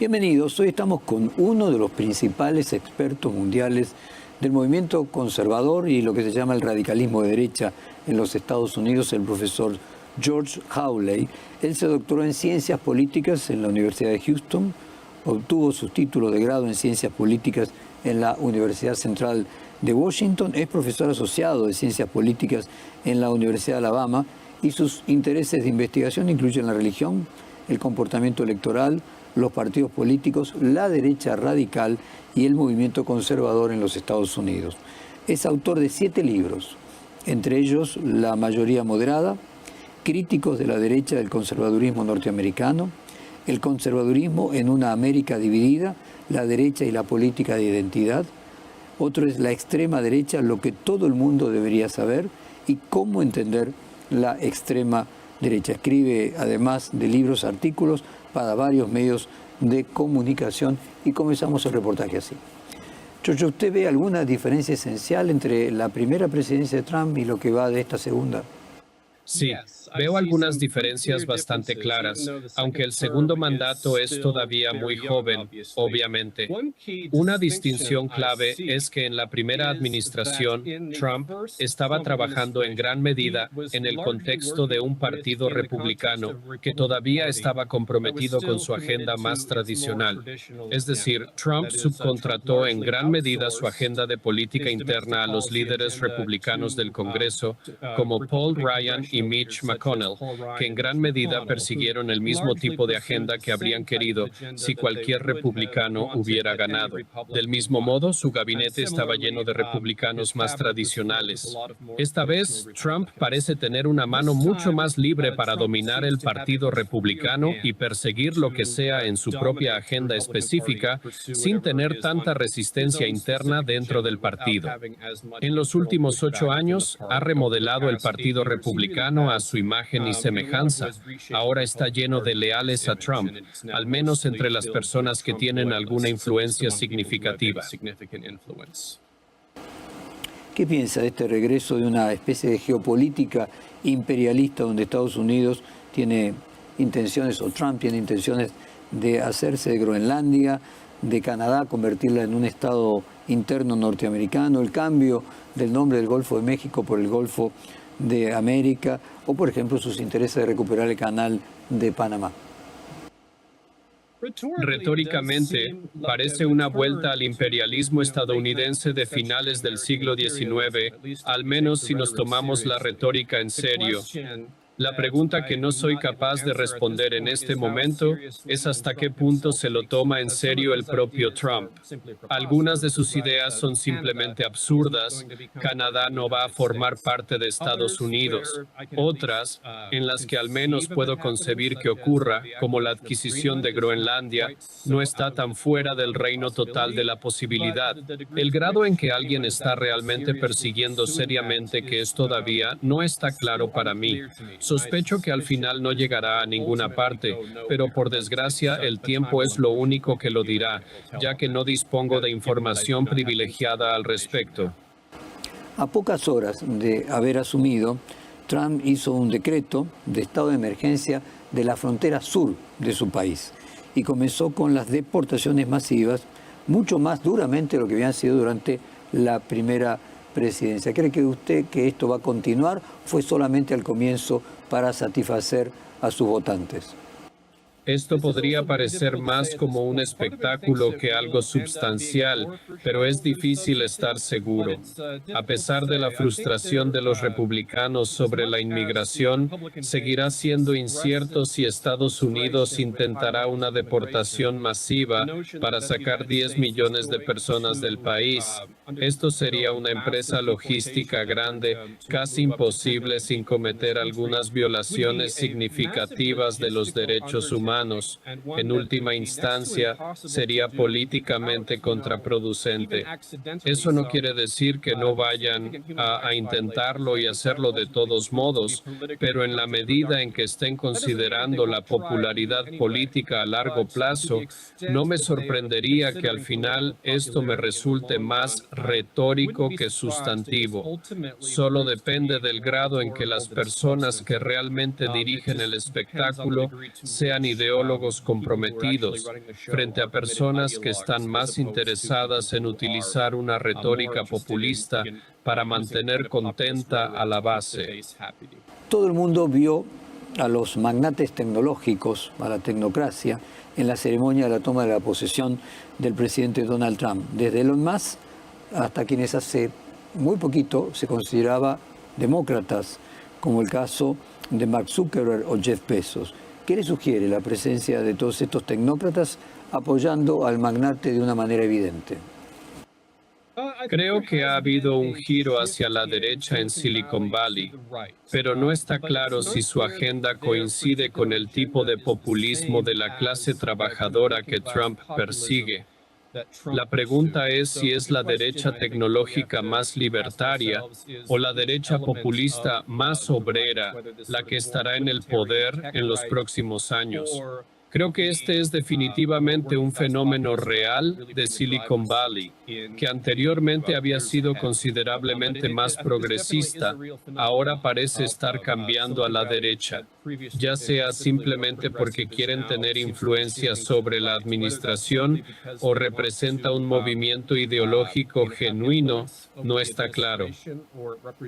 Bienvenidos, hoy estamos con uno de los principales expertos mundiales del movimiento conservador y lo que se llama el radicalismo de derecha en los Estados Unidos, el profesor George Hawley. Él se doctoró en Ciencias Políticas en la Universidad de Houston, obtuvo sus títulos de grado en Ciencias Políticas en la Universidad Central de Washington, es profesor asociado de Ciencias Políticas en la Universidad de Alabama y sus intereses de investigación incluyen la religión, el comportamiento electoral, los partidos políticos, la derecha radical y el movimiento conservador en los Estados Unidos. Es autor de 7 libros, entre ellos La mayoría moderada, Críticos de la derecha del conservadurismo norteamericano, El conservadurismo en una América dividida, la derecha y la política de identidad. Otro es La extrema derecha, lo que todo el mundo debería saber y cómo entender la extrema derecha. Escribe además de libros, artículos para varios medios de comunicación y comenzamos el reportaje así. George, ¿usted ve alguna diferencia esencial entre la primera presidencia de Trump y lo que va de esta segunda? Sí, veo algunas diferencias bastante claras, aunque el segundo mandato es todavía muy joven, obviamente. Una distinción clave es que en la primera administración, Trump estaba trabajando en gran medida en el contexto de un partido republicano que todavía estaba comprometido con su agenda más tradicional. Es decir, Trump subcontrató en gran medida su agenda de política interna a los líderes republicanos del Congreso, como Paul Ryan y Mitch McConnell, que en gran medida persiguieron el mismo tipo de agenda que habrían querido si cualquier republicano hubiera ganado. Del mismo modo, su gabinete estaba lleno de republicanos más tradicionales. Esta vez, Trump parece tener una mano mucho más libre para dominar el partido republicano y perseguir lo que sea en su propia agenda específica, sin tener tanta resistencia interna dentro del partido. En los últimos 8 años, ha remodelado el partido republicano a su imagen y semejanza. Ahora está lleno de leales a Trump, al menos entre las personas que tienen alguna influencia significativa. ¿Qué piensa de este regreso de una especie de geopolítica imperialista donde Estados Unidos tiene intenciones, o Trump tiene intenciones de hacerse de Groenlandia, de Canadá, convertirla en un estado interno norteamericano, el cambio del nombre del Golfo de México por el Golfo de América, o por ejemplo sus intereses de recuperar el canal de Panamá? Retóricamente, parece una vuelta al imperialismo estadounidense de finales del siglo XIX, al menos si nos tomamos la retórica en serio. La pregunta que no soy capaz de responder en este momento es hasta qué punto se lo toma en serio el propio Trump. Algunas de sus ideas son simplemente absurdas. Canadá no va a formar parte de Estados Unidos. Otras, en las que al menos puedo concebir que ocurra, como la adquisición de Groenlandia, no está tan fuera del reino total de la posibilidad. El grado en que alguien está realmente persiguiendo seriamente que es todavía no está claro para mí. Sospecho que al final no llegará a ninguna parte, pero por desgracia el tiempo es lo único que lo dirá, ya que no dispongo de información privilegiada al respecto. A pocas horas de haber asumido, Trump hizo un decreto de estado de emergencia de la frontera sur de su país y comenzó con las deportaciones masivas, mucho más duramente de lo que habían sido durante la primera presidencia. ¿Cree que usted que esto va a continuar? ¿Fue solamente al comienzo para satisfacer a sus votantes? Esto podría parecer más como un espectáculo que algo sustancial, pero es difícil estar seguro. A pesar de la frustración de los republicanos sobre la inmigración, seguirá siendo incierto si Estados Unidos intentará una deportación masiva para sacar 10 millones de personas del país. Esto sería una empresa logística grande, casi imposible sin cometer algunas violaciones significativas de los derechos humanos. En última instancia, sería políticamente contraproducente. Eso no quiere decir que no vayan a intentarlo y hacerlo de todos modos, pero en la medida en que estén considerando la popularidad política a largo plazo, no me sorprendería que al final esto me resulte más retórico que sustantivo. Solo depende del grado en que las personas que realmente dirigen el espectáculo sean ideólogos comprometidos frente a personas que están más interesadas en utilizar una retórica populista para mantener contenta a la base. Todo el mundo vio a los magnates tecnológicos, a la tecnocracia, en la ceremonia de la toma de la posesión del presidente Donald Trump, desde Elon Musk hasta quienes hace muy poquito se consideraba demócratas, como el caso de Mark Zuckerberg o Jeff Bezos. ¿Qué le sugiere la presencia de todos estos tecnócratas apoyando al magnate de una manera evidente? Creo que ha habido un giro hacia la derecha en Silicon Valley, pero no está claro si su agenda coincide con el tipo de populismo de la clase trabajadora que Trump persigue. La pregunta es si es la derecha tecnológica más libertaria o la derecha populista más obrera la que estará en el poder en los próximos años. Creo que este es definitivamente un fenómeno real de Silicon Valley, que anteriormente había sido considerablemente más progresista, ahora parece estar cambiando a la derecha, ya sea simplemente porque quieren tener influencia sobre la administración o representa un movimiento ideológico genuino, no está claro.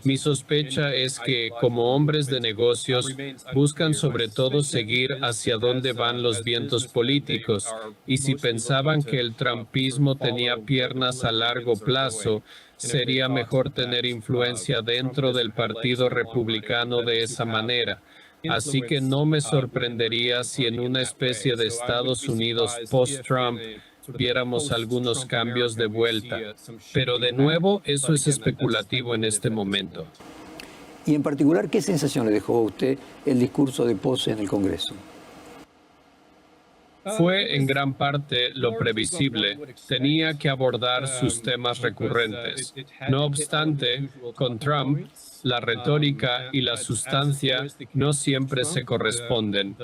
Mi sospecha es que, como hombres de negocios, buscan sobre todo seguir hacia dónde van los vientos políticos, y si pensaban que el trumpismo tenía piernas a largo plazo, sería mejor tener influencia dentro del Partido Republicano de esa manera. Así que no me sorprendería si en una especie de Estados Unidos post-Trump viéramos algunos cambios de vuelta. Pero de nuevo, eso es especulativo en este momento. Y en particular, ¿qué sensación le dejó a usted el discurso de Pose en el Congreso? Fue en gran parte lo previsible. Tenía que abordar sus temas recurrentes. No obstante, con Trump, la retórica y la sustancia no siempre se corresponden.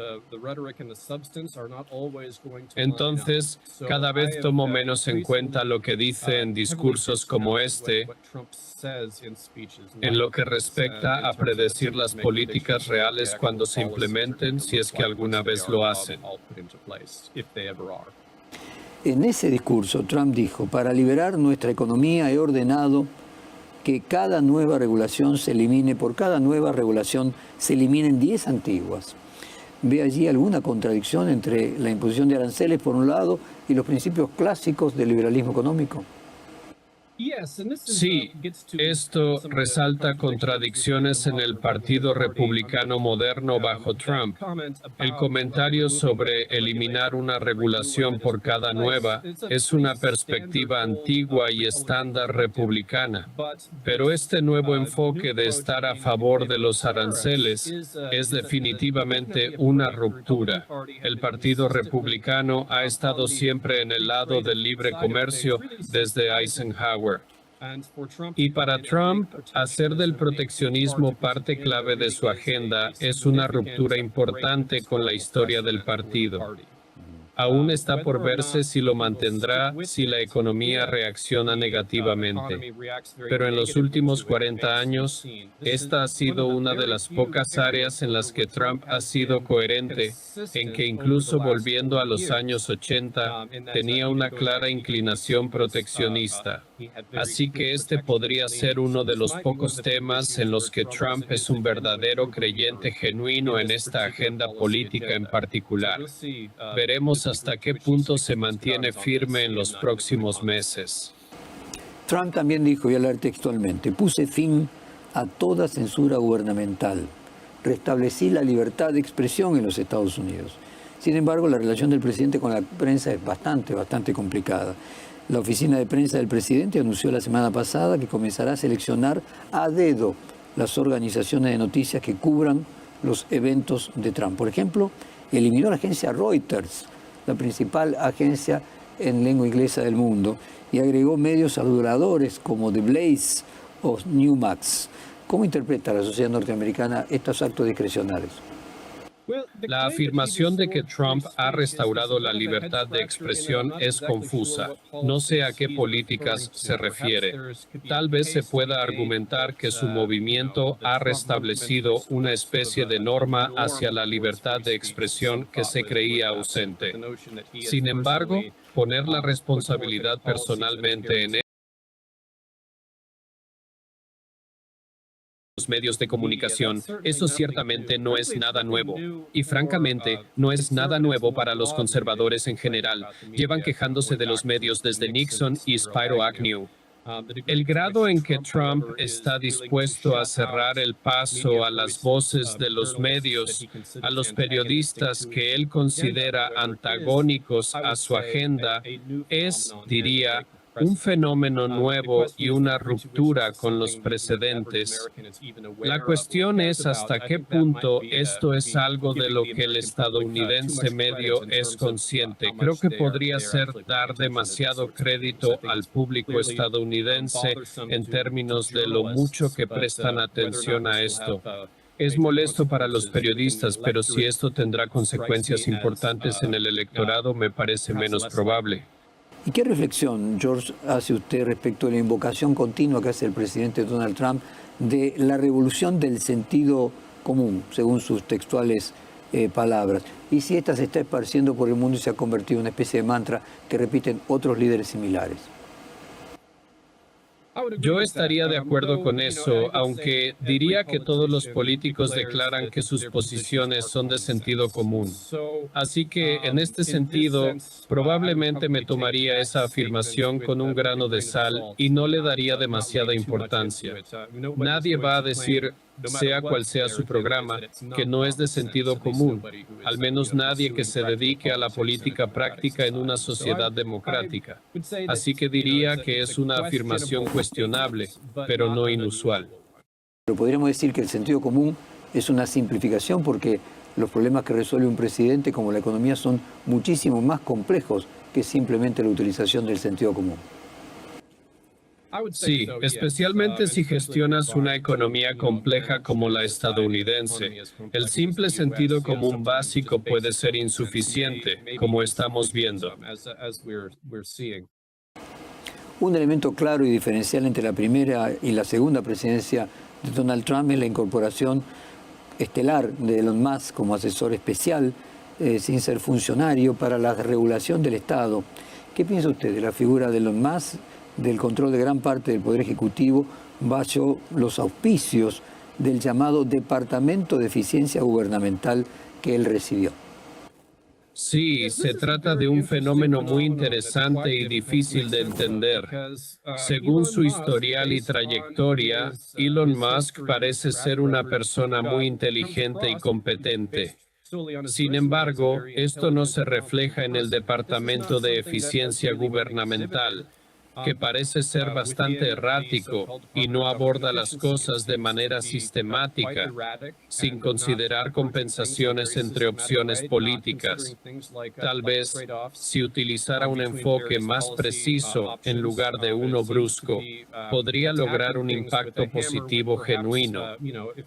Entonces, cada vez tomo menos en cuenta lo que dice en discursos como este, en lo que respecta a predecir las políticas reales cuando se implementen, si es que alguna vez lo hacen. En ese discurso, Trump dijo: para liberar nuestra economía he ordenado que cada nueva regulación se elimine, por cada nueva regulación se eliminen 10 antiguas. ¿Ve allí alguna contradicción entre la imposición de aranceles por un lado y los principios clásicos del liberalismo económico? Sí, esto resalta contradicciones en el Partido Republicano moderno bajo Trump. El comentario sobre eliminar una regulación por cada nueva es una perspectiva antigua y estándar republicana. Pero este nuevo enfoque de estar a favor de los aranceles es definitivamente una ruptura. El Partido Republicano ha estado siempre en el lado del libre comercio desde Eisenhower. Y para Trump, hacer del proteccionismo parte clave de su agenda es una ruptura importante con la historia del partido. Aún está por verse si lo mantendrá si la economía reacciona negativamente. Pero en los últimos 40 años, esta ha sido una de las pocas áreas en las que Trump ha sido coherente, en que incluso volviendo a los años 80, tenía una clara inclinación proteccionista. Así que este podría ser uno de los pocos temas en los que Trump es un verdadero creyente genuino en esta agenda política en particular. Veremos hasta qué punto se mantiene firme en los próximos meses. Trump también dijo, y a leer textualmente: puse fin a toda censura gubernamental, restablecí la libertad de expresión en los Estados Unidos. Sin embargo, la relación del presidente con la prensa es bastante complicada. La oficina de prensa del presidente anunció la semana pasada que comenzará a seleccionar a dedo las organizaciones de noticias que cubran los eventos de Trump. Por ejemplo, eliminó la agencia Reuters, la principal agencia en lengua inglesa del mundo, y agregó medios aduladores como The Blaze o Newsmax. ¿Cómo interpreta la sociedad norteamericana estos actos discrecionales? La afirmación de que Trump ha restaurado la libertad de expresión es confusa. No sé a qué políticas se refiere. Tal vez se pueda argumentar que su movimiento ha restablecido una especie de norma hacia la libertad de expresión que se creía ausente. Sin embargo, poner la responsabilidad personalmente en los medios de comunicación, eso ciertamente no es nada nuevo. Y francamente, no es nada nuevo para los conservadores en general. Llevan quejándose de los medios desde Nixon y Spiro Agnew. El grado en que Trump está dispuesto a cerrar el paso a las voces de los medios, a los periodistas que él considera antagónicos a su agenda, es, diría, un fenómeno nuevo y una ruptura con los precedentes. La cuestión es hasta qué punto esto es algo de lo que el estadounidense medio es consciente. Creo que podría ser dar demasiado crédito al público estadounidense en términos de lo mucho que prestan atención a esto. Es molesto para los periodistas, pero si esto tendrá consecuencias importantes en el electorado, me parece menos probable. ¿Y qué reflexión, George, hace usted respecto a la invocación continua que hace el presidente Donald Trump de la revolución del sentido común, según sus textuales palabras? Y si esta se está esparciendo por el mundo y se ha convertido en una especie de mantra que repiten otros líderes similares. Yo estaría de acuerdo con eso, aunque diría que todos los políticos declaran que sus posiciones son de sentido común. Así que, en este sentido, probablemente me tomaría esa afirmación con un grano de sal y no le daría demasiada importancia. Nadie va a decir, sea cual sea su programa, que no es de sentido común, al menos nadie que se dedique a la política práctica en una sociedad democrática. Así que diría que es una afirmación cuestionable, pero no inusual. Pero podríamos decir que el sentido común es una simplificación porque los problemas que resuelve un presidente como la economía son muchísimo más complejos que simplemente la utilización del sentido común. Sí, especialmente si gestionas una economía compleja como la estadounidense. El simple sentido común básico puede ser insuficiente, como estamos viendo. Un elemento claro y diferencial entre la primera y la segunda presidencia de Donald Trump es la incorporación estelar de Elon Musk como asesor especial, sin ser funcionario, para la regulación del Estado. ¿Qué piensa usted de la figura de Elon Musk, del control de gran parte del Poder Ejecutivo bajo los auspicios del llamado Departamento de Eficiencia Gubernamental que él recibió? Sí, se trata de un fenómeno muy interesante y difícil de entender. Según su historial y trayectoria, Elon Musk parece ser una persona muy inteligente y competente. Sin embargo, esto no se refleja en el Departamento de Eficiencia Gubernamental, que parece ser bastante errático y no aborda las cosas de manera sistemática, sin considerar compensaciones entre opciones políticas. Tal vez, si utilizara un enfoque más preciso en lugar de uno brusco, podría lograr un impacto positivo genuino.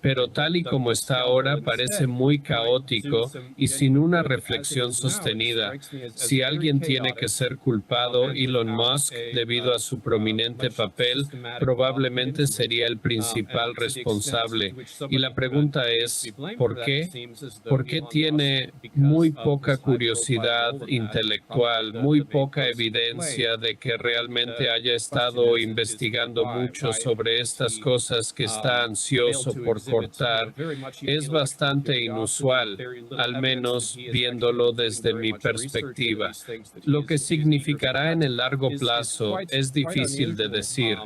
Pero tal y como está ahora, parece muy caótico y sin una reflexión sostenida. Si alguien tiene que ser culpado, Elon Musk, debido a su prominente papel, probablemente sería el principal responsable. Y la pregunta es, ¿por qué? ¿Por qué tiene muy poca curiosidad intelectual, muy poca evidencia de que realmente haya estado investigando mucho sobre estas cosas que está ansioso por cortar? Es bastante inusual, al menos viéndolo desde mi perspectiva. Lo que significará en el largo plazo es difícil de decir.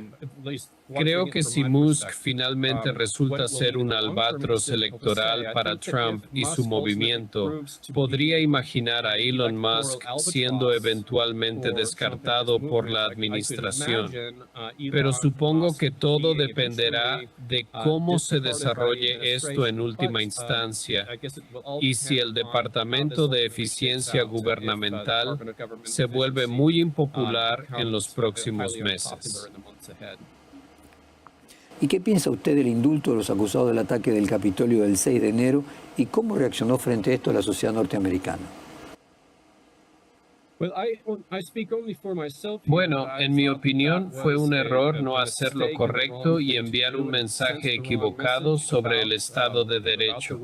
Creo que si Musk finalmente resulta ser un albatros electoral para Trump y su movimiento, podría imaginar a Elon Musk siendo eventualmente descartado por la administración. Pero supongo que todo dependerá de cómo se desarrolle esto en última instancia y si el Departamento de Eficiencia Gubernamental se vuelve muy impopular en los próximos meses. ¿Y qué piensa usted del indulto de los acusados del ataque del Capitolio del 6 de enero y cómo reaccionó frente a esto la sociedad norteamericana? Bueno, en mi opinión, fue un error no hacer lo correcto y enviar un mensaje equivocado sobre el Estado de Derecho.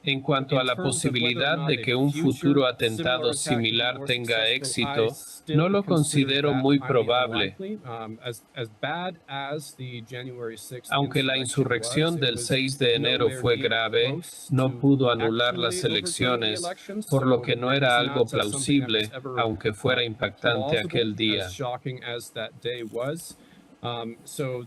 En cuanto a la posibilidad de que un futuro atentado similar tenga éxito, no lo considero muy probable. Aunque la insurrección del 6 de enero fue grave, no pudo anular las elecciones, por lo que no era algo plausible, aunque fuera impactante aquel día.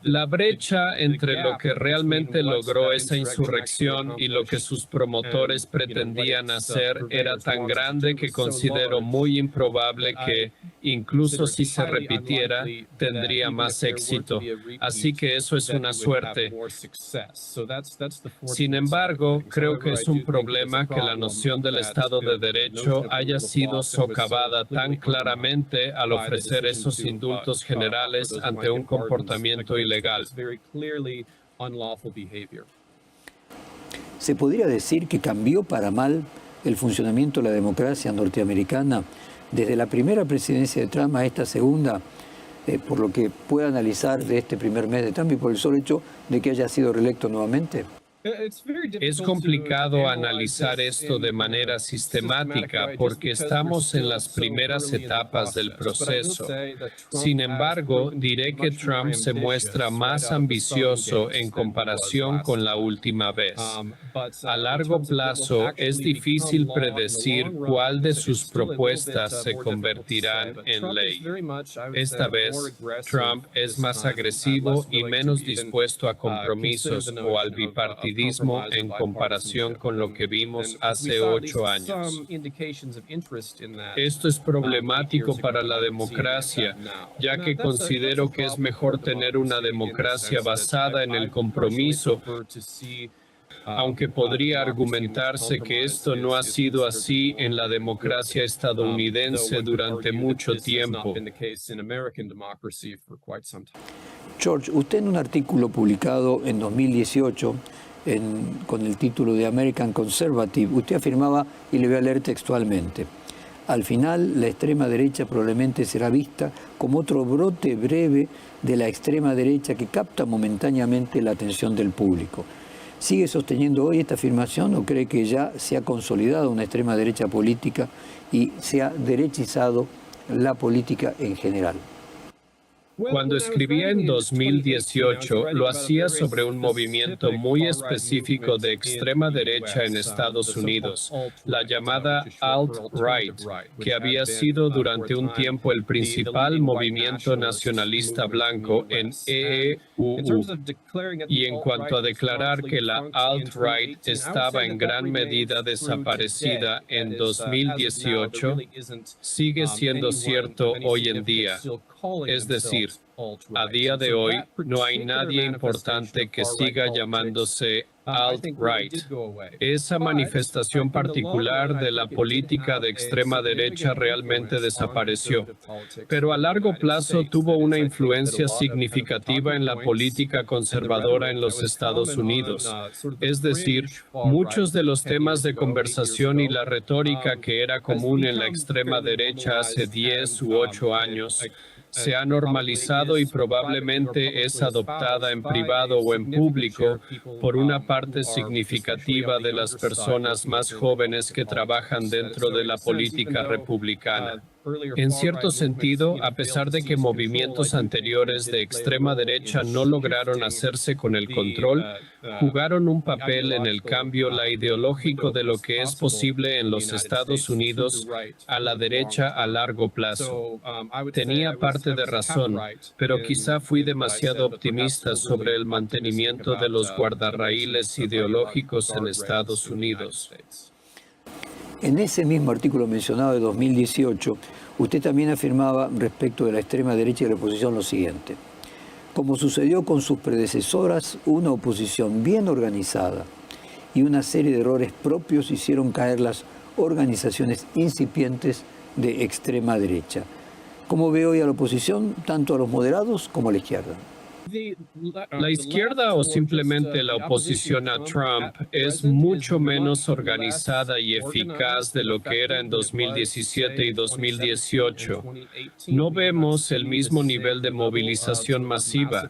La brecha entre lo que realmente logró esa insurrección y lo que sus promotores pretendían hacer era tan grande que considero muy improbable que, incluso si se repitiera, tendría más éxito. Así que eso es una suerte. Sin embargo, creo que es un problema que la noción del Estado de Derecho haya sido socavada tan claramente al ofrecer esos indultos generales ante un comportamiento ilegal. ¿Se podría decir que cambió para mal el funcionamiento de la democracia norteamericana desde la primera presidencia de Trump a esta segunda, por lo que puede analizar de este primer mes de Trump y por el solo hecho de que haya sido reelecto nuevamente? Es complicado analizar esto de manera sistemática porque estamos en las primeras etapas del proceso. Sin embargo, diré que Trump se muestra más ambicioso en comparación con la última vez. A largo plazo, es difícil predecir cuál de sus propuestas se convertirán en ley. Esta vez, Trump es más agresivo y menos dispuesto a compromisos o al bipartidismo en comparación con lo que vimos hace 8 años. Esto es problemático para la democracia, ya que considero que es mejor tener una democracia basada en el compromiso, aunque podría argumentarse que esto no ha sido así en la democracia estadounidense durante mucho tiempo. George, usted en un artículo publicado en 2018 con el título de American Conservative, usted afirmaba, y le voy a leer textualmente: al final, la extrema derecha probablemente será vista como otro brote breve de la extrema derecha que capta momentáneamente la atención del público. ¿Sigue sosteniendo hoy esta afirmación o cree que ya se ha consolidado una extrema derecha política y se ha derechizado la política en general? Cuando escribía en 2018, lo hacía sobre un movimiento muy específico de extrema derecha en Estados Unidos, la llamada alt-right, que había sido durante un tiempo el principal movimiento nacionalista blanco en EEUU. Y en cuanto a declarar que la alt-right estaba en gran medida desaparecida en 2018, sigue siendo cierto hoy en día. Es decir, a día de hoy no hay nadie importante que siga llamándose alt-right. Esa manifestación particular de la política de extrema derecha realmente desapareció, pero a largo plazo tuvo una influencia significativa en la política conservadora en los Estados Unidos. Es decir, muchos de los temas de conversación y la retórica que era común en la extrema derecha hace 10 u 8 años se ha normalizado y probablemente es adoptada en privado o en público por una parte significativa de las personas más jóvenes que trabajan dentro de la política republicana. En cierto sentido, a pesar de que movimientos anteriores de extrema derecha no lograron hacerse con el control, jugaron un papel en el cambio ideológico de lo que es posible en los Estados Unidos a la derecha a largo plazo. Tenía parte de razón, pero quizá fui demasiado optimista sobre el mantenimiento de los guardarraíles ideológicos en Estados Unidos. En ese mismo artículo mencionado de 2018, usted también afirmaba respecto de la extrema derecha y la oposición lo siguiente: como sucedió con sus predecesoras, una oposición bien organizada y una serie de errores propios hicieron caer las organizaciones incipientes de extrema derecha. ¿Cómo ve hoy a la oposición, tanto a los moderados como a la izquierda? La izquierda o simplemente la oposición a Trump es mucho menos organizada y eficaz de lo que era en 2017 y 2018. No vemos el mismo nivel de movilización masiva.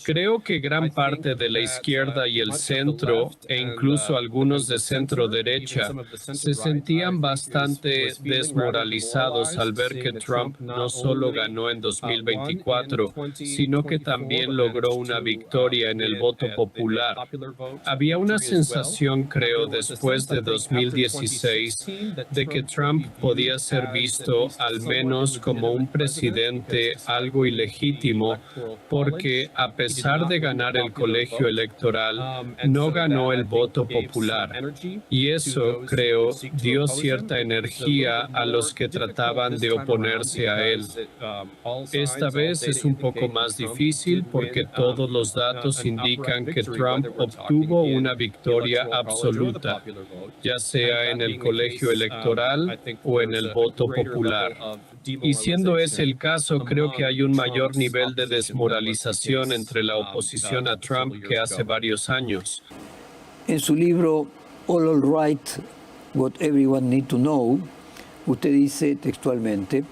Creo que gran parte de la izquierda y el centro, e incluso algunos de centro derecha, se sentían bastante desmoralizados al ver que Trump no solo ganó en 2024, sino que también logró una victoria en el voto popular. Había una sensación, creo, después de 2016, de que Trump podía ser visto al menos como un presidente algo ilegítimo, porque a pesar de ganar el colegio electoral, no ganó el voto popular. Y eso, creo, dio cierta energía a los que trataban de oponerse a él. Esta vez es un poco más difícil porque todos los datos indican que Trump obtuvo una victoria absoluta, ya sea en el colegio electoral o en el voto popular. Y siendo ese el caso, creo que hay un mayor nivel de desmoralización entre la oposición a Trump que hace varios años. En su libro All Right, What Everyone Needs to Know, usted dice textualmente,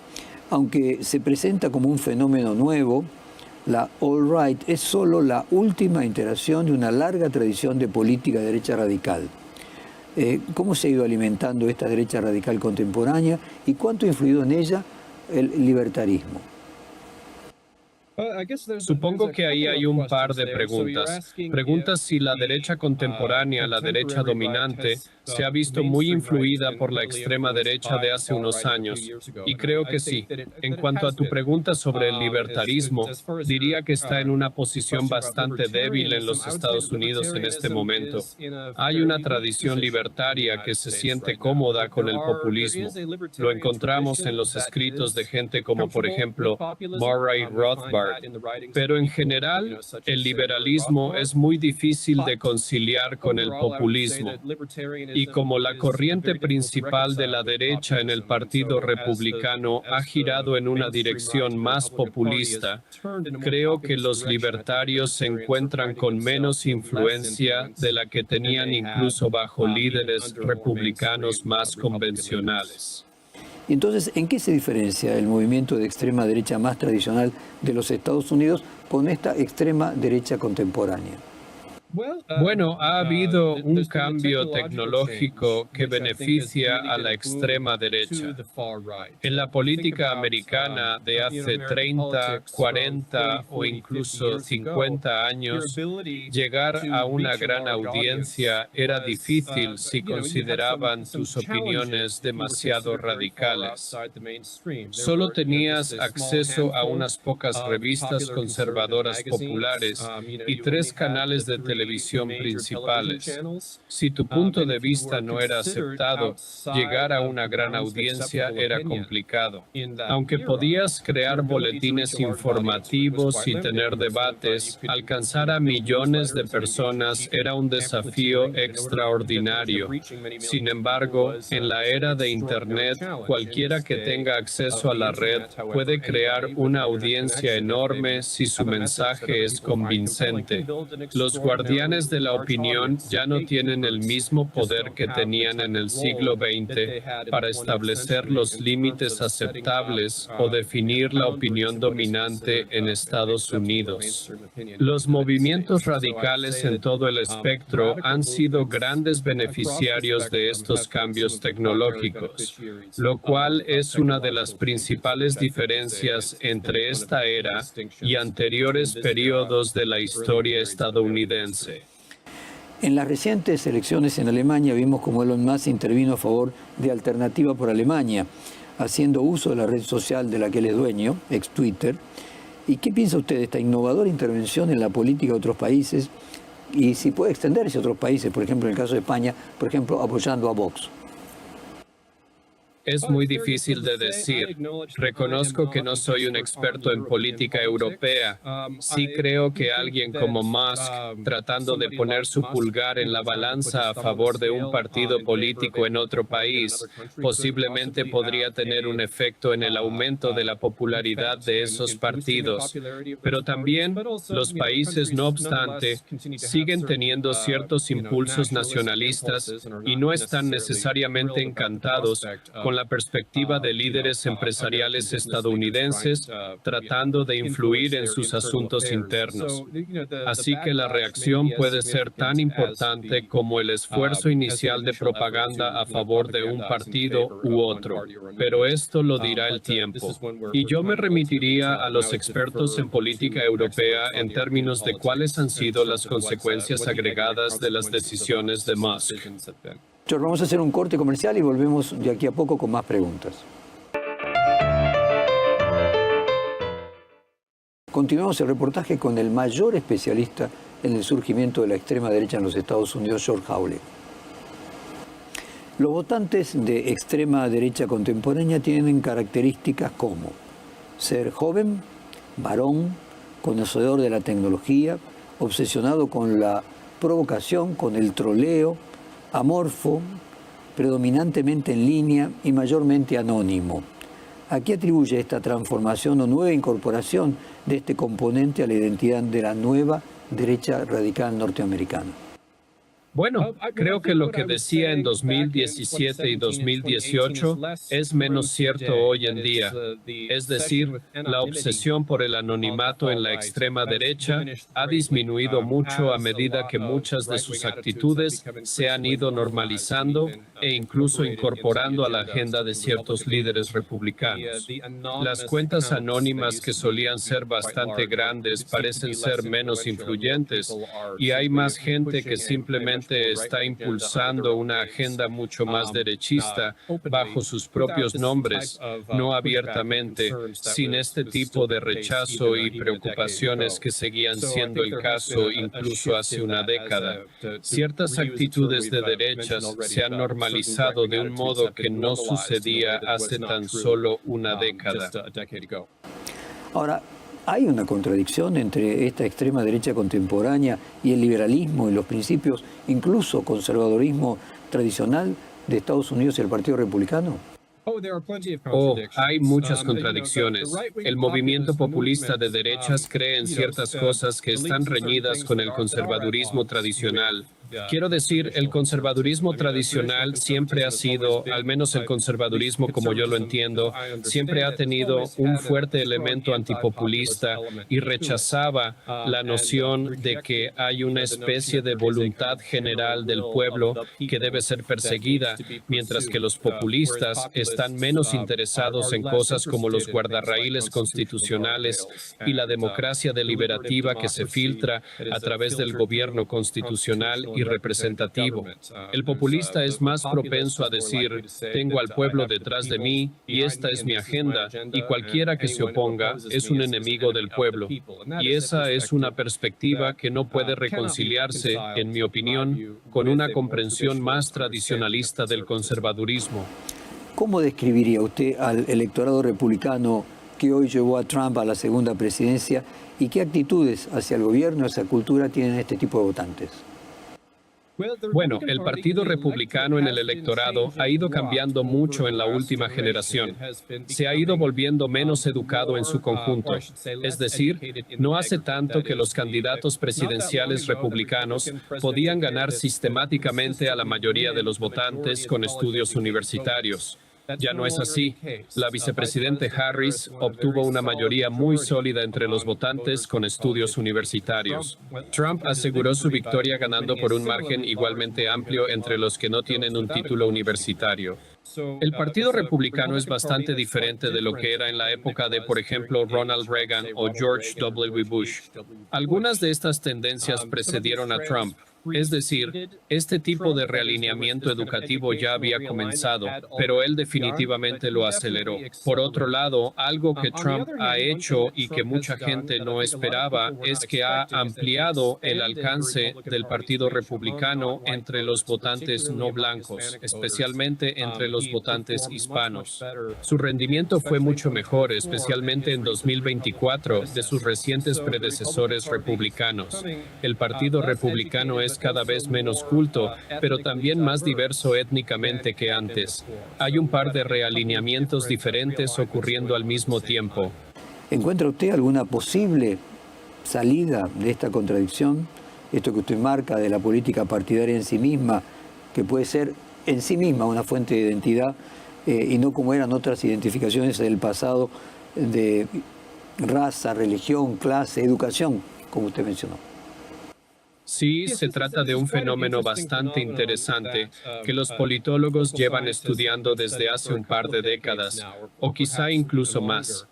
aunque se presenta como un fenómeno nuevo, la All Right es solo la última iteración de una larga tradición de política de derecha radical. ¿Cómo se ha ido alimentando esta derecha radical contemporánea y cuánto ha influido en ella el libertarismo? Supongo que ahí hay un par de preguntas. Preguntas si la derecha contemporánea, la derecha dominante, se ha visto muy influida por la extrema derecha de hace unos años. Y creo que sí. En cuanto a tu pregunta sobre el libertarismo, diría que está en una posición bastante débil en los Estados Unidos en este momento. Hay una tradición libertaria que se siente cómoda con el populismo. Lo encontramos en los escritos de gente como, por ejemplo, Murray Rothbard. Pero en general, el liberalismo es muy difícil de conciliar con el populismo. Y como la corriente principal de la derecha en el Partido Republicano ha girado en una dirección más populista, creo que los libertarios se encuentran con menos influencia de la que tenían incluso bajo líderes republicanos más convencionales. Y entonces, ¿en qué se diferencia el movimiento de extrema derecha más tradicional de los Estados Unidos con esta extrema derecha contemporánea? Bueno, ha habido un cambio tecnológico que beneficia a la extrema derecha. En la política americana de hace 30, 40 o incluso 50 años, llegar a una gran audiencia era difícil si consideraban tus opiniones demasiado radicales. Solo tenías acceso a unas pocas revistas conservadoras populares y 3 canales de televisión principales. Si tu punto de vista no era aceptado, llegar a una gran audiencia era complicado. Aunque podías crear boletines informativos y tener debates, alcanzar a millones de personas era un desafío extraordinario. Sin embargo, en la era de Internet, cualquiera que tenga acceso a la red puede crear una audiencia enorme si su mensaje es convincente. Los guardianes de la opinión ya no tienen el mismo poder que tenían en el siglo XX para establecer los límites aceptables o definir la opinión dominante en Estados Unidos. Los movimientos radicales en todo el espectro han sido grandes beneficiarios de estos cambios tecnológicos, lo cual es una de las principales diferencias entre esta era y anteriores periodos de la historia estadounidense. En las recientes elecciones en Alemania vimos cómo Elon Musk intervino a favor de Alternativa por Alemania, haciendo uso de la red social de la que él es dueño, ex Twitter. ¿Y qué piensa usted de esta innovadora intervención en la política de otros países? Y si puede extenderse a otros países, por ejemplo, en el caso de España, por ejemplo, apoyando a Vox. Es muy difícil de decir. Reconozco que no soy un experto en política europea. Sí creo que alguien como Musk, tratando de poner su pulgar en la balanza a favor de un partido político en otro país, posiblemente podría tener un efecto en el aumento de la popularidad de esos partidos. Pero también los países, no obstante, siguen teniendo ciertos impulsos nacionalistas y no están necesariamente encantados con la perspectiva de líderes empresariales estadounidenses tratando de influir en sus asuntos internos. Así que la reacción puede ser tan importante como el esfuerzo inicial de propaganda a favor de un partido u otro, pero esto lo dirá el tiempo. Y yo me remitiría a los expertos en política europea en términos de cuáles han sido las consecuencias agregadas de las decisiones de Musk. George, vamos a hacer un corte comercial y volvemos de aquí a poco con más preguntas. Continuamos el reportaje con el mayor especialista en el surgimiento de la extrema derecha en los Estados Unidos, George Hawley. Los votantes de extrema derecha contemporánea tienen características como ser joven, varón, conocedor de la tecnología, obsesionado con la provocación, con el troleo, amorfo, predominantemente en línea y mayormente anónimo. ¿A qué atribuye esta transformación o nueva incorporación de este componente a la identidad de la nueva derecha radical norteamericana? Bueno, creo que lo que decía en 2017 y 2018 es menos cierto hoy en día. Es decir, la obsesión por el anonimato en la extrema derecha ha disminuido mucho a medida que muchas de sus actitudes se han ido normalizando e incluso incorporando a la agenda de ciertos líderes republicanos. Las cuentas anónimas que solían ser bastante grandes parecen ser menos influyentes y hay más gente que simplemente está impulsando una agenda mucho más derechista bajo sus propios nombres, no abiertamente, sin este tipo de rechazo y preocupaciones que seguían siendo el caso incluso hace una década. Ciertas actitudes de derechas se han normalizado de un modo que no sucedía hace tan solo una década. Ahora, ¿hay una contradicción entre esta extrema derecha contemporánea y el liberalismo y los principios, incluso conservadorismo tradicional de Estados Unidos y el Partido Republicano? Hay muchas contradicciones. El movimiento populista de derechas cree en ciertas cosas que están reñidas con el conservadurismo tradicional. Quiero decir, el conservadurismo tradicional siempre ha sido, al menos el conservadurismo como yo lo entiendo, siempre ha tenido un fuerte elemento antipopulista y rechazaba la noción de que hay una especie de voluntad general del pueblo que debe ser perseguida, mientras que los populistas están menos interesados en cosas como los guardarraíles constitucionales y la democracia deliberativa que se filtra a través del gobierno constitucional y representativo. El populista es más propenso a decir, tengo al pueblo detrás de mí y esta es mi agenda, y cualquiera que se oponga es un enemigo del pueblo. Y esa es una perspectiva que no puede reconciliarse, en mi opinión, con una comprensión más tradicionalista del conservadurismo. ¿Cómo describiría usted al electorado republicano que hoy llevó a Trump a la segunda presidencia y qué actitudes hacia el gobierno, hacia la cultura tienen este tipo de votantes? Bueno, el Partido Republicano en el electorado ha ido cambiando mucho en la última generación. Se ha ido volviendo menos educado en su conjunto. Es decir, no hace tanto que los candidatos presidenciales republicanos podían ganar sistemáticamente a la mayoría de los votantes con estudios universitarios. Ya no es así. La vicepresidente Harris obtuvo una mayoría muy sólida entre los votantes con estudios universitarios. Trump aseguró su victoria ganando por un margen igualmente amplio entre los que no tienen un título universitario. El Partido Republicano es bastante diferente de lo que era en la época de, por ejemplo, Ronald Reagan o George W. Bush. Algunas de estas tendencias precedieron a Trump. Es decir, este tipo de realineamiento educativo ya había comenzado, pero él definitivamente lo aceleró. Por otro lado, algo que Trump ha hecho y que mucha gente no esperaba es que ha ampliado el alcance del Partido Republicano entre los votantes no blancos, especialmente entre los votantes hispanos. Su rendimiento fue mucho mejor, especialmente en 2024, de sus recientes predecesores republicanos. El Partido Republicano es cada vez menos culto, pero también más diverso étnicamente que antes. Hay un par de realineamientos diferentes ocurriendo al mismo tiempo. ¿Encuentra usted alguna posible salida de esta contradicción? Esto que usted marca de la política partidaria en sí misma, que puede ser en sí misma una fuente de identidad y no como eran otras identificaciones del pasado de raza, religión, clase, educación, como usted mencionó. Sí, se trata de un fenómeno bastante interesante que los politólogos llevan estudiando desde hace un par de décadas, o quizá incluso más.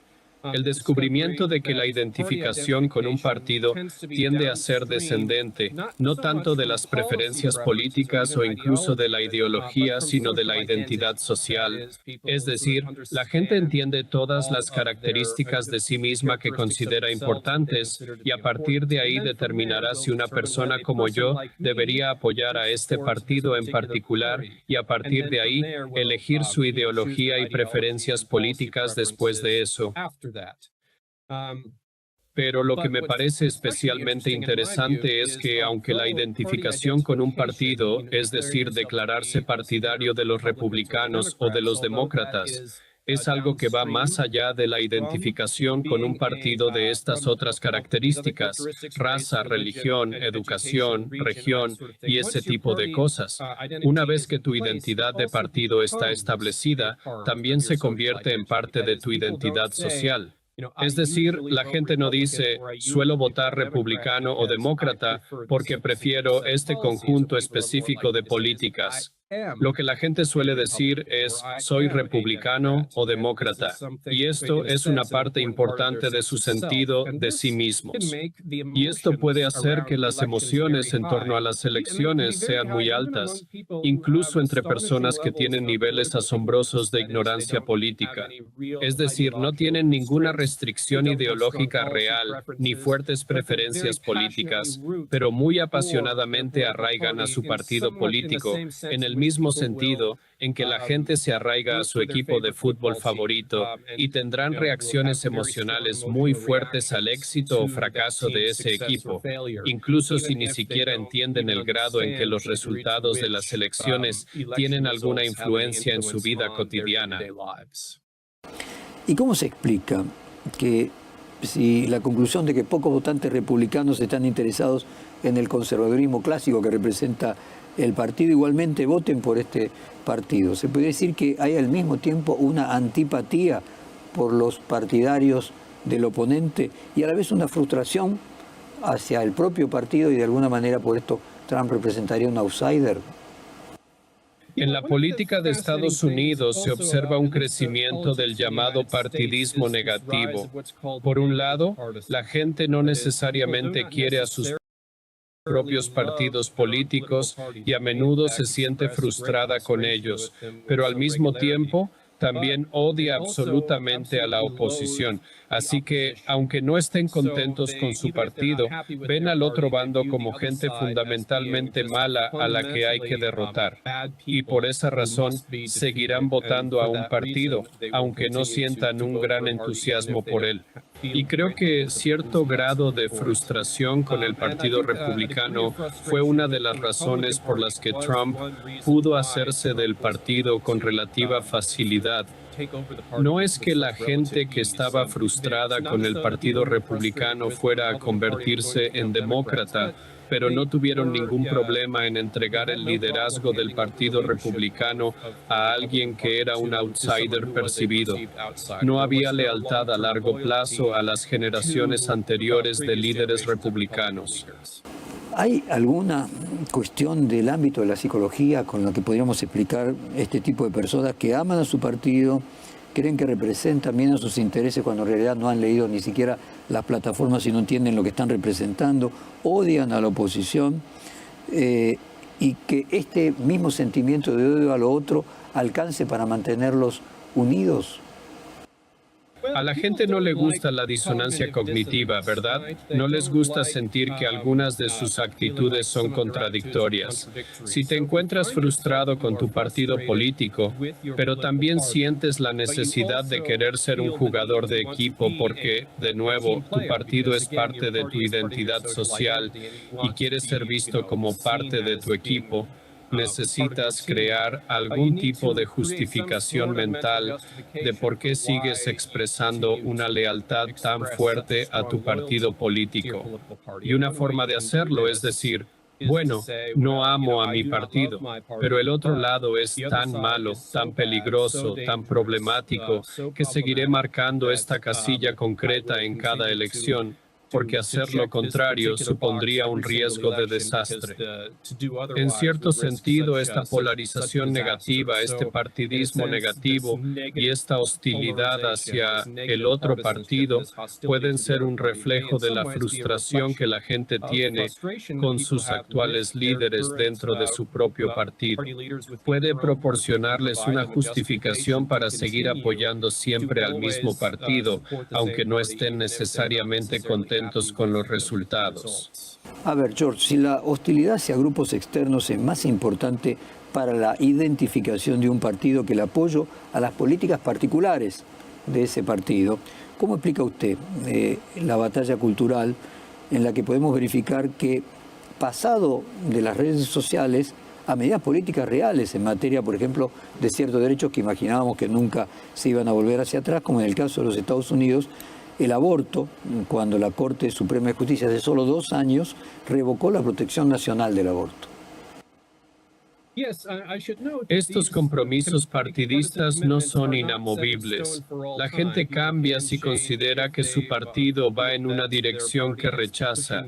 El descubrimiento de que la identificación con un partido tiende a ser descendente, no tanto de las preferencias políticas o incluso de la ideología, sino de la identidad social. Es decir, la gente entiende todas las características de sí misma que considera importantes y a partir de ahí determinará si una persona como yo debería apoyar a este partido en particular y a partir de ahí elegir su ideología y preferencias políticas después de eso. Pero lo que me parece especialmente interesante es que, aunque la identificación con un partido, es decir, declararse partidario de los republicanos o de los demócratas, es algo que va más allá de la identificación con un partido de estas otras características, raza, religión, educación, región y ese tipo de cosas. Una vez que tu identidad de partido está establecida, también se convierte en parte de tu identidad social. Es decir, la gente no dice, suelo votar republicano o demócrata porque prefiero este conjunto específico de políticas. Lo que la gente suele decir es, soy republicano o demócrata, y esto es una parte importante de su sentido de sí mismos. Y esto puede hacer que las emociones en torno a las elecciones sean muy altas, incluso entre personas que tienen niveles asombrosos de ignorancia política. Es decir, no tienen ninguna restricción ideológica real ni fuertes preferencias políticas, pero muy apasionadamente arraigan a su partido político en el mismo sentido en que la gente se arraiga a su equipo de fútbol favorito y tendrán reacciones emocionales muy fuertes al éxito o fracaso de ese equipo, incluso si ni siquiera entienden el grado en que los resultados de las elecciones tienen alguna influencia en su vida cotidiana. ¿Y cómo se explica que si la conclusión de que pocos votantes republicanos están interesados en el conservadurismo clásico que representa el partido, igualmente voten por este partido? Se puede decir que hay al mismo tiempo una antipatía por los partidarios del oponente y a la vez una frustración hacia el propio partido y de alguna manera por esto Trump representaría un outsider. En la política de Estados Unidos se observa un crecimiento del llamado partidismo negativo. Por un lado, la gente no necesariamente quiere a sus propios partidos políticos y a menudo se siente frustrada con ellos, pero al mismo tiempo también odia absolutamente a la oposición. Así que, aunque no estén contentos con su partido, ven al otro bando como gente fundamentalmente mala a la que hay que derrotar. Y por esa razón, seguirán votando a un partido, aunque no sientan un gran entusiasmo por él. Y creo que cierto grado de frustración con el Partido Republicano fue una de las razones por las que Trump pudo hacerse del partido con relativa facilidad. No es que la gente que estaba frustrada con el Partido Republicano fuera a convertirse en demócrata, pero no tuvieron ningún problema en entregar el liderazgo del Partido Republicano a alguien que era un outsider percibido. No había lealtad a largo plazo a las generaciones anteriores de líderes republicanos. ¿Hay alguna cuestión del ámbito de la psicología con la que podríamos explicar este tipo de personas que aman a su partido, creen que representan bien a sus intereses cuando en realidad no han leído ni siquiera las plataformas y no entienden lo que están representando, odian a la oposición y que este mismo sentimiento de odio a lo otro alcance para mantenerlos unidos? A la gente no le gusta la disonancia cognitiva, ¿verdad? No les gusta sentir que algunas de sus actitudes son contradictorias. Si te encuentras frustrado con tu partido político, pero también sientes la necesidad de querer ser un jugador de equipo porque, de nuevo, tu partido es parte de tu identidad social y quieres ser visto como parte de tu equipo, necesitas crear algún tipo de justificación mental de por qué sigues expresando una lealtad tan fuerte a tu partido político. Y una forma de hacerlo es decir, bueno, no amo a mi partido, pero el otro lado es tan malo, tan peligroso, tan problemático, que seguiré marcando esta casilla concreta en cada elección, porque hacer lo contrario supondría un riesgo de desastre. En cierto sentido, esta polarización negativa, este partidismo negativo y esta hostilidad hacia el otro partido pueden ser un reflejo de la frustración que la gente tiene con sus actuales líderes dentro de su propio partido. Puede proporcionarles una justificación para seguir apoyando siempre al mismo partido, aunque no estén necesariamente contentos con los resultados. A ver, George, si la hostilidad hacia grupos externos es más importante para la identificación de un partido que el apoyo a las políticas particulares de ese partido, ¿cómo explica usted la batalla cultural en la que podemos verificar que, pasado de las redes sociales a medidas políticas reales en materia, por ejemplo, de ciertos derechos que imaginábamos que nunca se iban a volver hacia atrás, como en el caso de los Estados Unidos, el aborto, cuando la Corte Suprema de Justicia hace solo 2 años revocó la protección nacional del aborto? Estos compromisos partidistas no son inamovibles. La gente cambia si considera que su partido va en una dirección que rechaza.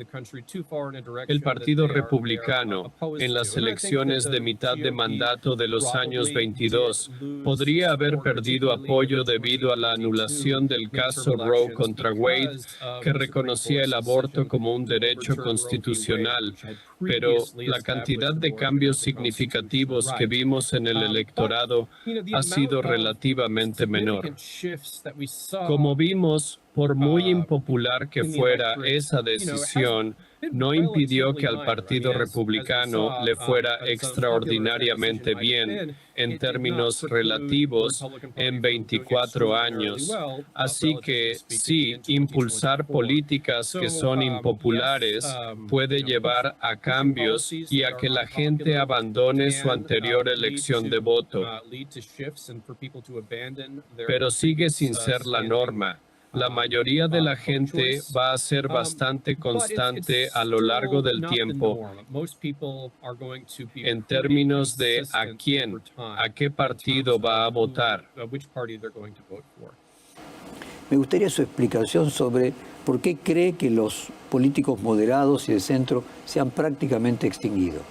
El Partido Republicano, en las elecciones de mitad de mandato de los años 22, podría haber perdido apoyo debido a la anulación del caso Roe contra Wade, que reconocía el aborto como un derecho constitucional. Pero la cantidad de cambios significativos que vimos en el electorado ha sido relativamente menor. Como vimos, por muy impopular que fuera esa decisión, no impidió que al Partido Republicano le fuera extraordinariamente bien en términos relativos en 24 años. Así que sí, impulsar políticas que son impopulares puede llevar a cambios y a que la gente abandone su anterior elección de voto. Pero sigue sin ser la norma. La mayoría de la gente va a ser bastante constante a lo largo del tiempo en términos de a quién, a qué partido va a votar. Me gustaría su explicación sobre por qué cree que los políticos moderados y de centro se han prácticamente extinguido.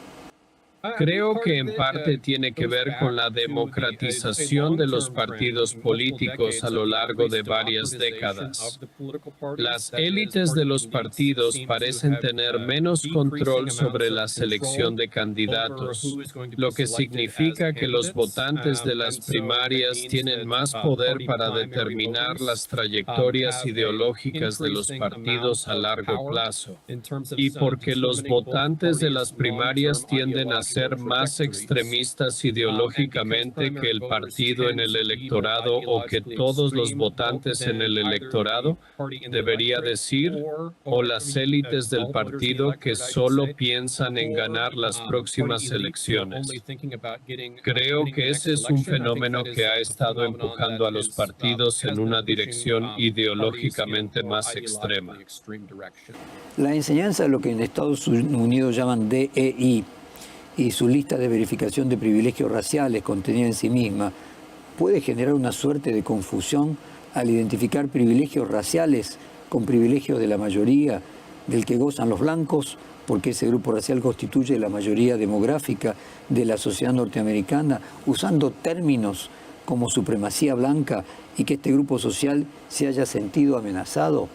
Creo que en parte tiene que ver con la democratización de los partidos políticos a lo largo de varias décadas. Las élites de los partidos parecen tener menos control sobre la selección de candidatos, lo que significa que los votantes de las primarias tienen más poder para determinar las trayectorias ideológicas de los partidos a largo plazo. Y porque los votantes de las primarias tienden a ser más extremistas ideológicamente que el partido en el electorado o que todos los votantes en el electorado, debería decir, o las élites del partido que solo piensan en ganar las próximas elecciones. Creo que ese es un fenómeno que ha estado empujando a los partidos en una dirección ideológicamente más extrema. La enseñanza de lo que en Estados Unidos llaman DEI y su lista de verificación de privilegios raciales contenida en sí misma puede generar una suerte de confusión al identificar privilegios raciales con privilegios de la mayoría del que gozan los blancos, porque ese grupo racial constituye la mayoría demográfica de la sociedad norteamericana, usando términos como supremacía blanca y que este grupo social se haya sentido amenazado.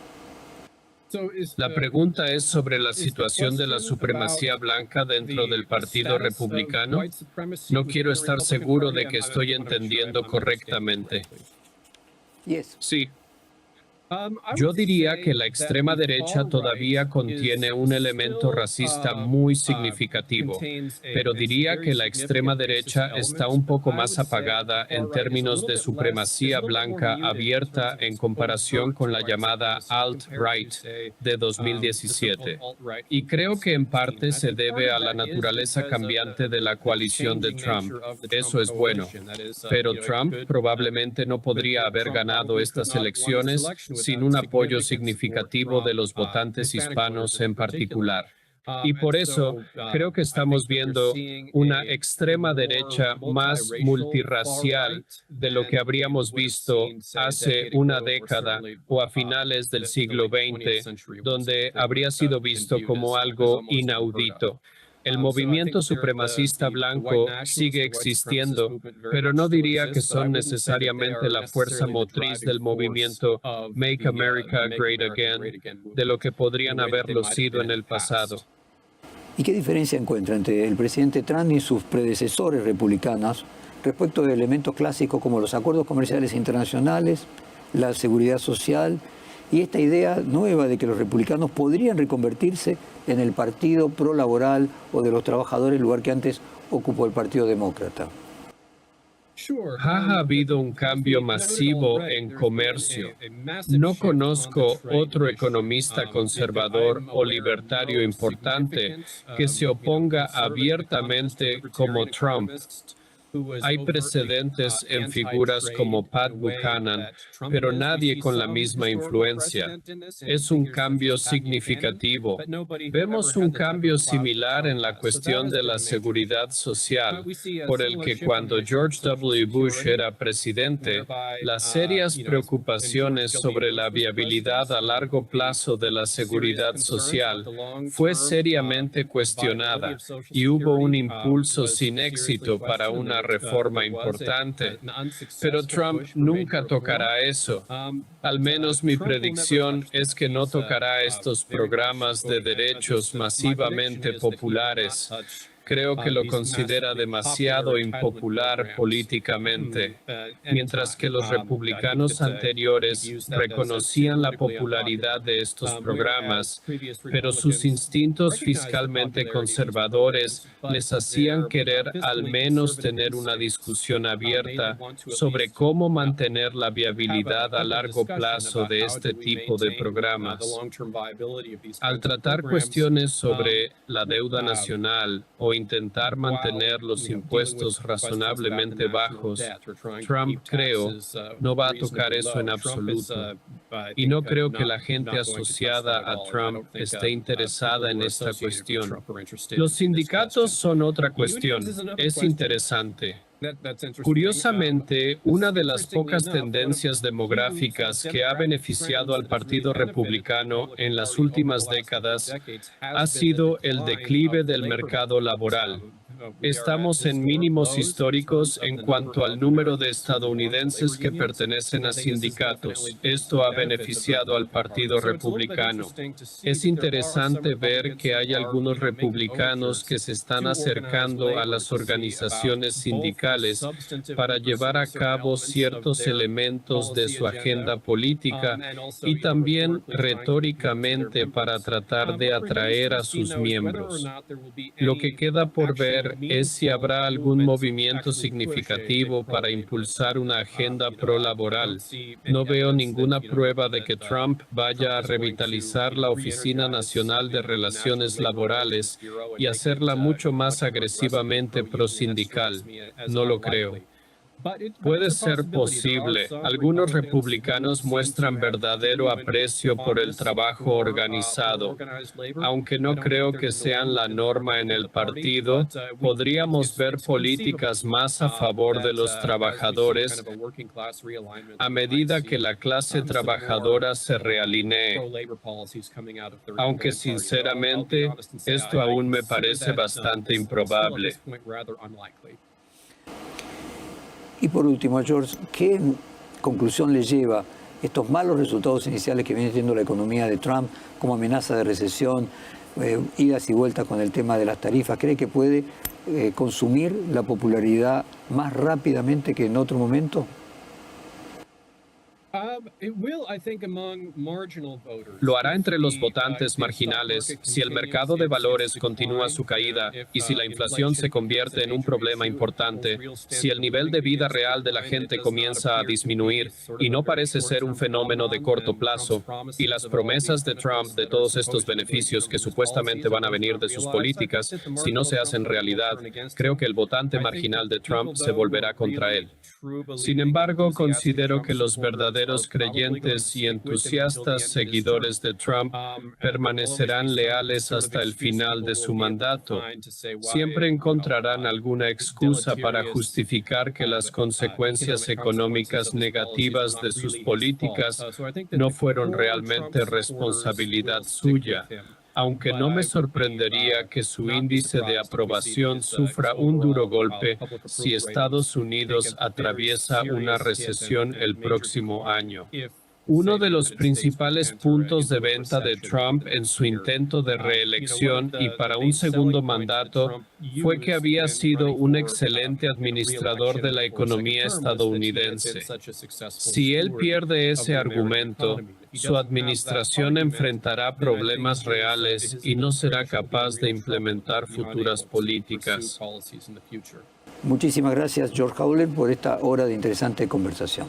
La pregunta es sobre la situación de la supremacía blanca dentro del Partido Republicano. No quiero estar seguro de que estoy entendiendo correctamente. Yes. Sí. Yo diría que la extrema derecha todavía contiene un elemento racista muy significativo, pero diría que la extrema derecha está un poco más apagada en términos de supremacía blanca abierta en comparación con la llamada alt-right de 2017. Y creo que en parte se debe a la naturaleza cambiante de la coalición de Trump. Eso es bueno. Pero Trump probablemente no podría haber ganado estas elecciones sin un apoyo significativo de los votantes hispanos en particular. Y por eso creo que estamos viendo una extrema derecha más multirracial de lo que habríamos visto hace una década o a finales del siglo XX, donde habría sido visto como algo inaudito. El movimiento supremacista blanco sigue existiendo, pero no diría que son necesariamente la fuerza motriz del movimiento Make America Great Again, de lo que podrían haberlo sido en el pasado. ¿Y qué diferencia encuentra entre el presidente Trump y sus predecesores republicanos respecto de elementos clásicos como los acuerdos comerciales internacionales, la seguridad social y esta idea nueva de que los republicanos podrían reconvertirse en el partido pro-laboral o de los trabajadores, lugar que antes ocupó el Partido Demócrata? Ha habido un cambio masivo en comercio. No conozco otro economista conservador o libertario importante que se oponga abiertamente como Trump. Hay precedentes en figuras como Pat Buchanan, pero nadie con la misma influencia. Es un cambio significativo. Vemos un cambio similar en la cuestión de la seguridad social, por el que cuando George W. Bush era presidente, las serias preocupaciones sobre la viabilidad a largo plazo de la seguridad social fue seriamente cuestionada y hubo un impulso sin éxito para una reforma importante, pero Trump nunca tocará eso. Al menos mi predicción es que no tocará estos programas de derechos masivamente populares. Creo que lo considera demasiado impopular políticamente, mientras que los republicanos anteriores reconocían la popularidad de estos programas, pero sus instintos fiscalmente conservadores les hacían querer al menos tener una discusión abierta sobre cómo mantener la viabilidad a largo plazo de este tipo de programas. Al tratar cuestiones sobre la deuda nacional o intentar mantener los impuestos razonablemente bajos, Trump, creo, no va a tocar eso en absoluto. Y no creo que la gente asociada a Trump esté interesada en esta cuestión. Los sindicatos son otra cuestión. Es interesante. Curiosamente, una de las pocas tendencias demográficas que ha beneficiado al Partido Republicano en las últimas décadas ha sido el declive del mercado laboral. Estamos en mínimos históricos en cuanto al número de estadounidenses que pertenecen a sindicatos. Esto ha beneficiado al Partido Republicano. Es interesante ver que hay algunos republicanos que se están acercando a las organizaciones sindicales para llevar a cabo ciertos elementos de su agenda política y también retóricamente para tratar de atraer a sus miembros. Lo que queda por ver es si habrá algún movimiento significativo para impulsar una agenda pro-laboral. No veo ninguna prueba de que Trump vaya a revitalizar la Oficina Nacional de Relaciones Laborales y hacerla mucho más agresivamente pro-sindical. No lo creo. Puede ser posible. Algunos republicanos muestran verdadero aprecio por el trabajo organizado. Aunque no creo que sean la norma en el partido, podríamos ver políticas más a favor de los trabajadores a medida que la clase trabajadora se realinee. Aunque sinceramente, esto aún me parece bastante improbable. Y por último, George, ¿qué conclusión le lleva estos malos resultados iniciales que viene teniendo la economía de Trump como amenaza de recesión, idas y vueltas con el tema de las tarifas, ¿cree que puede consumir la popularidad más rápidamente que en otro momento? Lo hará entre los votantes marginales si el mercado de valores continúa su caída y si la inflación se convierte en un problema importante, si el nivel de vida real de la gente comienza a disminuir y no parece ser un fenómeno de corto plazo, y las promesas de Trump de todos estos beneficios que supuestamente van a venir de sus políticas, si no se hacen realidad, creo que el votante marginal de Trump se volverá contra él. Sin embargo, considero que los verdaderos creyentes y entusiastas seguidores de Trump permanecerán leales hasta el final de su mandato. Siempre encontrarán alguna excusa para justificar que las consecuencias económicas negativas de sus políticas no fueron realmente responsabilidad suya. Aunque no me sorprendería que su índice de aprobación sufra un duro golpe si Estados Unidos atraviesa una recesión el próximo año. Uno de los principales puntos de venta de Trump en su intento de reelección y para un segundo mandato fue que había sido un excelente administrador de la economía estadounidense. Si él pierde ese argumento, su administración enfrentará problemas reales y no será capaz de implementar futuras políticas. Muchísimas gracias, George Howler, por esta hora de interesante conversación.